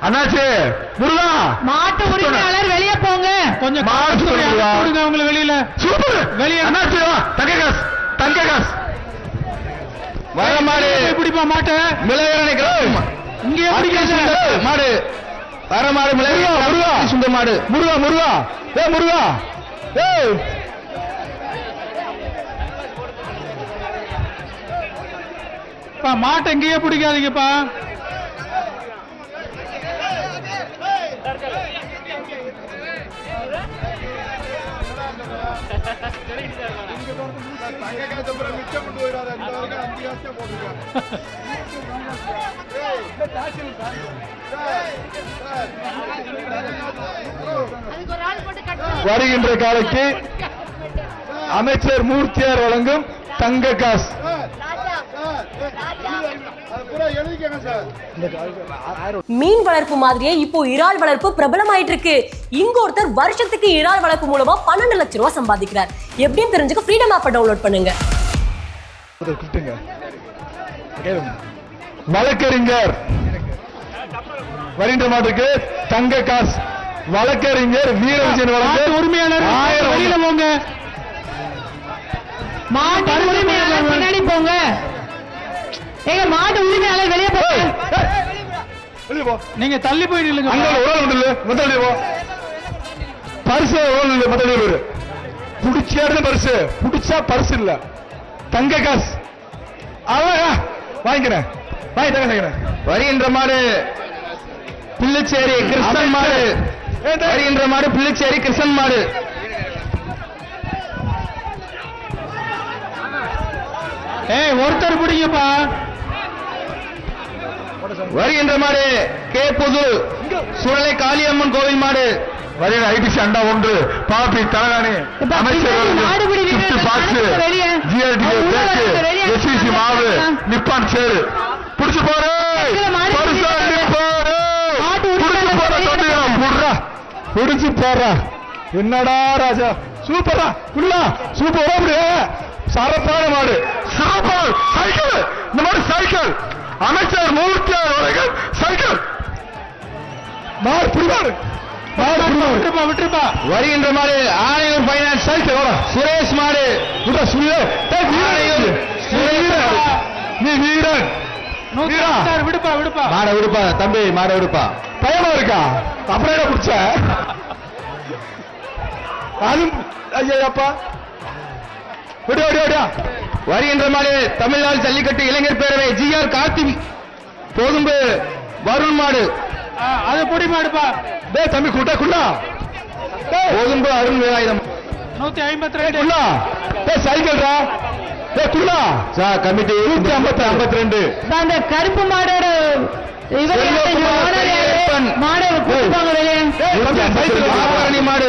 அண்ணாச்சி முருகா, மாட்டு உரிமையாளர் வெளியே போங்க. கொஞ்சம் உங்களை வெளியில. சூப்பர் வெளியே. அண்ணாச்சி தங்ககாஸ், தங்ககாஸ் வர மாடு பிடிப்பா மாட்டை. மிளகரணிக்கிறோம் இங்கே மாடு வர மாடு மிளகா. முருகா சுந்த மாடு. முருகா முருகா முருகா மாட்டை எங்கேயே பிடிக்காதீங்கப்பா. வருகின்ற காலைக்கு அமைச்சர் மூர்த்தியார் வழங்கும் தங்க காசு. மீன் வளர்ப்பு மாதிரியே இப்போ இறால் வளர்ப்பு பிரபலமாயிட்டு இருக்கு. இங்க ஒருத்தர் வருஷத்துக்கு இறால் வளர்ப்பு மூலமா 12 லட்சம் ரூபாய் சம்பாதிக்கிறார். எப்படின்னு தெரிஞ்சுக்க ஃப்ரீடம் ஆப்பை டவுன்லோட் பண்ணுங்க. வழக்கறிஞர் வருகின்ற மாட்டுக்கு தங்க காசு. வழக்கறிஞர் வீரவிஜயன் வழங்க உரிமையாளர் வெளியில போங்க. மாட்டு உரிமையாளர் முன்னாடி போங்க. ஏங்க மாட்டு உரிமையாளர் வெளியே போங்க. நீங்க தள்ளி போய் நில்லுங்க. பரிசு புடிச்சாரு. பரிசு புடிச்சா பரிசு இல்ல, தங்க காசு. வாங்கிக்கிறேன். வருகின்ற மாடு பிள்ளைச்சேரி கிருஷ்ணன் மாடு. வருகின்ற மாடு பிள்ளைச்சேரி கிருஷ்ணன் மாடு. ஒருத்தர் பிடிங்கப்பா. வருகின்ற மாடு கே புது சுழலை காளியம்மன் கோவில் மாடு. வருகிற ஐபிசி அண்டா 1 பாப்பி தலகாணி அமைச்சர் மாவு நிப்பான் சேரு புடிச்சு போற புடிச்சு போற. என்னடா ராஜா சூப்பரா குள்ளா சூப்பரா அப்படியே சரப்பான மாடு. Super cycle. இந்த மாதிரி சைக்கிள் அமைச்சர் மூர்த்தியார் வரைக்கும் சைக்கிள் மாடு புடிவாரு. விட்டுருப்பா. வருகின்ற மாடு ஆணையூர் பைனான்ஸ் சைக்கிள் சுரேஷ் மாடு. நீ வீரன் விடுப்பா விடுப்பா. மாட விடுப்பா தம்பி, மாட விடுப்பா. பயமா இருக்கா? அப்புறம் என்ன பிடிச்ச ஐயாப்பா. வருகின்ற மாடு தமிழ்நாடு ஜல்லிக்கட்டு இளைஞர் பேரவை ஜிஆர் கார்த்தி போதும்பு வருண் மாடு. அது பொடி மாடுப்பா. தம்பி கூட்டா குள்ளா போதும்பு அருண் வேலாயுதம் 152 சைக்கிள்ரா. குள்ளா கமிட்டி 152. அந்த கருப்பு மாடோட மாடு